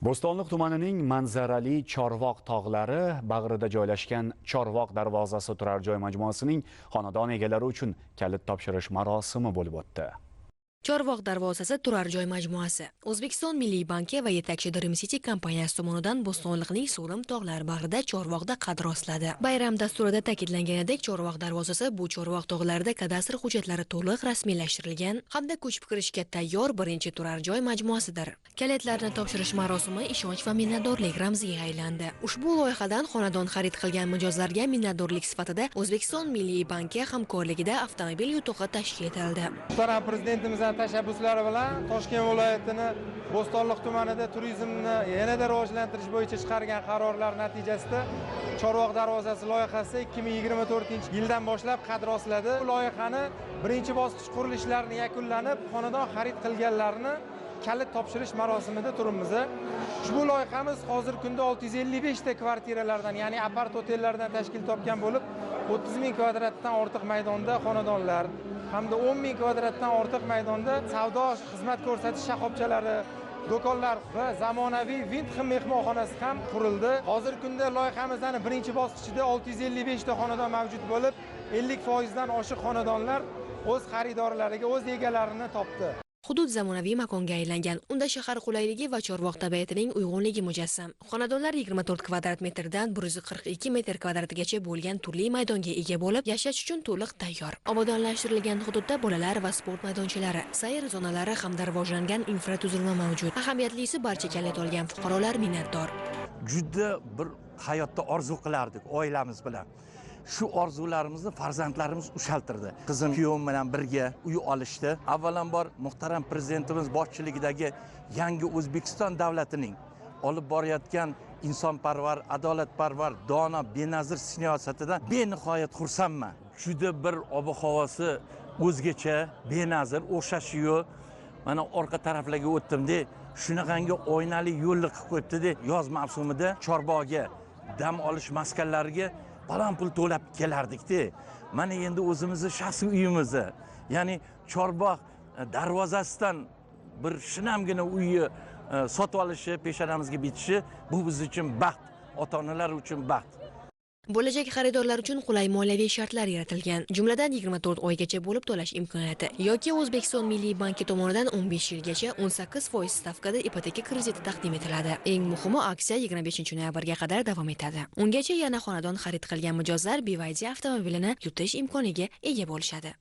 Bo'stonliq tumanining manzarali Chorvoq tog'lari bag'rida joylashgan Chorvoq darvozasi turar joy majmuasining xonadon egalari uchun kalit topshirish marosimi bo'lib o'tdi. Chorvoq darvozasi turar joy majmuasi O'zbekiston Milliy banki va yetakchi Dream City kompaniyasi tomonidan Bo'stonliqning So'lim tog'lari bag'rida Chorvoqda qad rostladi. Bayram dasturida ta'kidlanganidek, Chorvoq darvozasi bu Chorvoq tog'larida kadastr hujjatlari to'liq rasmiylashtirilgan hamda ko'chib kirishga tayyor birinchi turar joy majmuasidir. Kalitlarni topshirish marosimi ishonch va minnatdorlik ramziga aylandi. Ushbu loyihadan xonadon xarid qilgan mijozlarga minnatdorlik sifatida O'zbekiston Milliy banki hamkorligida avtomobil yutug'i tashkil etildi. Prezidentimiz tashabbuslari bilan Toshkent viloyatini Bo'stonliq tumanida turizmni yanada rivojlantirish bo'yicha chiqargan qarorlar natijasida Chorvoq darvozasi loyihasi 2024-yildan boshlab qad rostladi. Bu loyihani birinchi bosqich qurilishlarini yakunlanib, xonadon xarid qilganlarni kalit topshirish marosimida turibmiz. Ushbu loyihamiz hozirgi kunda 655 ta kvartiralardan, ya'ni apart otellardan tashkil topgan bo'lib, 30 ming kvadratdan ortiq maydonda xonadonlar hamda 10 ming kvadratdan ortiq maydonda savdo xizmat ko'rsatish shoxobchalari, do'konlar va zamonaviy Windham mehmonxonasi ham qurildi. Hozirgi kunda loyihamizning birinchi bosqichida 655 ta xonadon mavjud bo'lib, 50% dan oshiq xonadonlar o'z xaridorlariga, o'z egalarini topdi. Hudud zamonaviy makonga aylangan. Unda shahar qulayligi va Chorvoq tabiatining uyg'unligi mujassam. Xonadonlar 24 kvadrat metrdan 142 metr kvadratigacha bo'lgan turli maydonga ega bo'lib, yashash uchun to'liq tayyor. Obodonlashtirilgan hududda bolalar va sport maydonchalari, sayr zonalari hamda rivojlangan infratuzilma mavjud. Ahamiyatlisi, barcha kalit olgan fuqarolar minnatdor. Juda bir hayotda orzu qilardik oilamiz bilan. Shu orzularimizni farzandlarimiz ushaltirdi. Qizim kuyovim bilan birga uy olishdi. Avvalambor muhtaram prezidentimiz boshchiligidagi yangi O'zbekiston davlatining olib borayotgan insonparvar, adolatparvar, dono, benazir siyosatidan benihoyat xursandman. Juda bir ob-havosi o'zgacha, benazir, o'xshashi yo'q. Mana orqa taraflarga o'tdim-da, shunaqangi oynali yo'lni qilib qo'yibdi-da, yoz mavsumida Chorvoqga dam olish maskanlariga baland pul to'lab kelardik-da. Mana endi o'zimizni shaxsiy uyimizni, ya'ni Chorvoq darvozasidan bir shinamgina uyni sotib olishi, peshonamizga bitishi bu biz uchun baxt, ota-onalar uchun baxt. Bo'lajak xaridorlar uchun qulay moliyaviy shartlar yaratilgan, jumladan 24 oygacha bo'lib to'lash imkoniyati yoki O'zbekiston Milliy banki tomonidan 15 yilgacha 18% stavkada ipoteka krediti taqdim etiladi. Eng muhimi, aksiya 25-noyabrga qadar davom etadi. Ungacha yana xonadon xarid qilgan mijozlar BYD avtomobilini yutish imkoniga ega bo'lishadi.